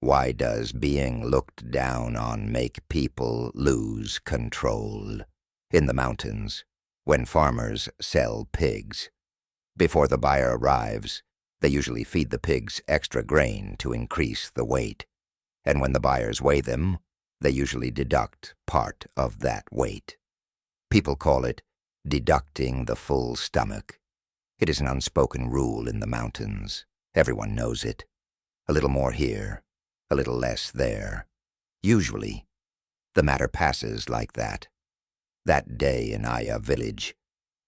Why does being looked down on make people lose control? In the mountains, when farmers sell pigs, before the buyer arrives, they usually feed the pigs extra grain to increase the weight. And when the buyers weigh them, they usually deduct part of that weight. People call it deducting the full stomach. It is an unspoken rule in the mountains. Everyone knows it. A little more here, a little less there. Usually, the matter passes like that. That day in Aya village,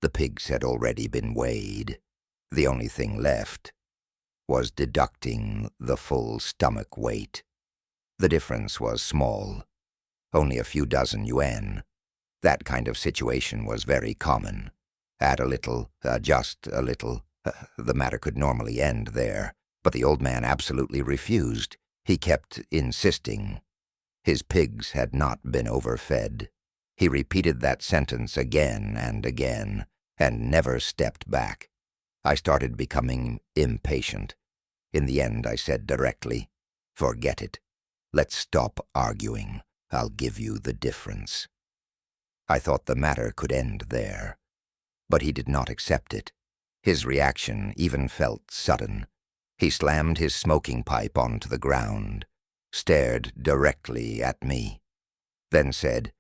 the pigs had already been weighed. The only thing left was deducting the full stomach weight. The difference was small, only a few dozen yuan. That kind of situation was very common. Add a little, just a little, the matter could normally end there. But the old man absolutely refused. He kept insisting. His pigs had not been overfed. He repeated that sentence again and never stepped back. I started becoming impatient. In the end, I said directly, "Forget it. Let's stop arguing. I'll give you the difference." I thought the matter could end there. But he did not accept it. His reaction even felt sudden. He slammed his smoking pipe onto the ground, stared directly at me, then said,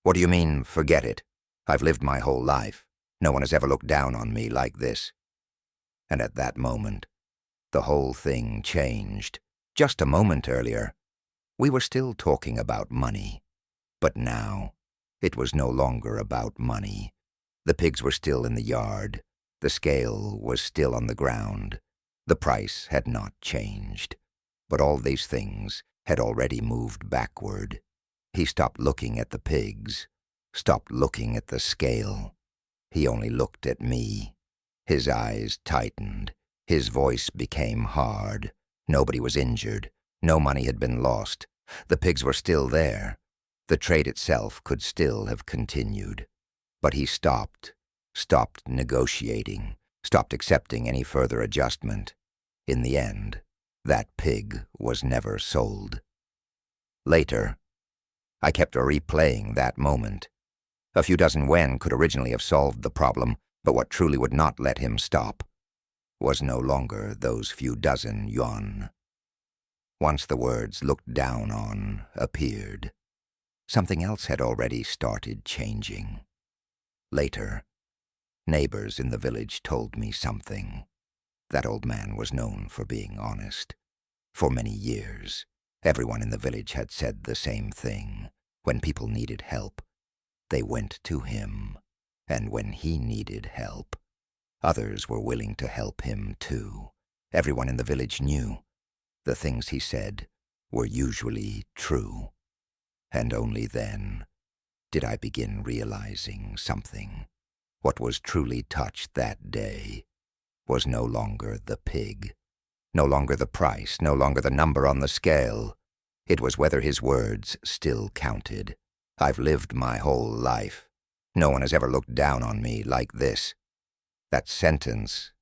"What do you mean, forget it? I've lived my whole life. No one has ever looked down on me like this." And at that moment, the whole thing changed. Just a moment earlier, we were still talking about money. But now, it was no longer about money. The pigs were still in the yard. The scale was still on the ground. The price had not changed. But all these things had already moved backward. He stopped looking at the pigs, stopped looking at the scale. He only looked at me. His eyes tightened. His voice became hard. Nobody was injured. No money had been lost. The pigs were still there. The trade itself could still have continued. But he stopped negotiating, stopped accepting any further adjustment. In the end, that pig was never sold. Later, I kept replaying that moment. A few dozen yuan could originally have solved the problem, but what truly would not let him stop was no longer those few dozen yuan. Once the words "looked down on" appeared, something else had already started changing. Later, neighbors in the village told me something. That old man was known for being honest. For many years, everyone in the village had said the same thing. When people needed help, they went to him. And when he needed help, others were willing to help him too. Everyone in the village knew the things he said were usually true. And only then did I begin realizing something. What was truly touched that day was no longer the pig, no longer the price, no longer the number on the scale. It was whether his words still counted. I've lived my whole life. No one has ever looked down on me like this. That sentence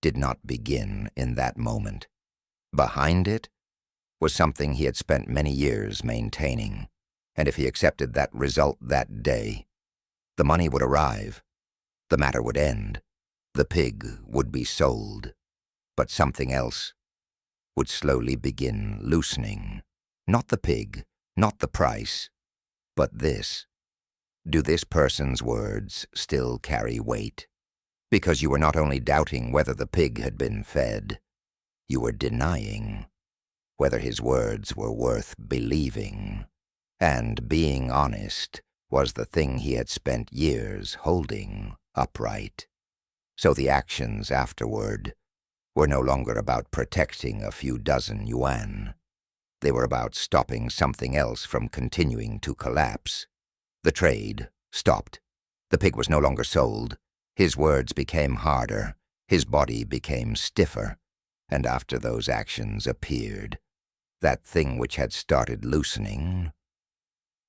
did not begin in that moment. Behind it was something he had spent many years maintaining. And if he accepted that result that day, the money would arrive, the matter would end, the pig would be sold. But something else would slowly begin loosening. Not the pig, not the price, but this. Do this person's words still carry weight? Because you were not only doubting whether the pig had been fed, you were denying whether his words were worth believing. And being honest was the thing he had spent years holding upright. So the actions afterward were no longer about protecting a few dozen yuan. They were about stopping something else from continuing to collapse. The trade stopped. The pig was no longer sold. His words became harder. His body became stiffer. And after those actions appeared, that thing which had started loosening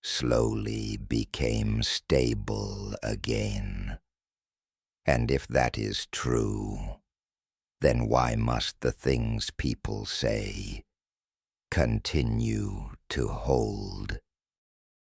slowly became stable again. And if that is true, then why must the things people say continue to hold.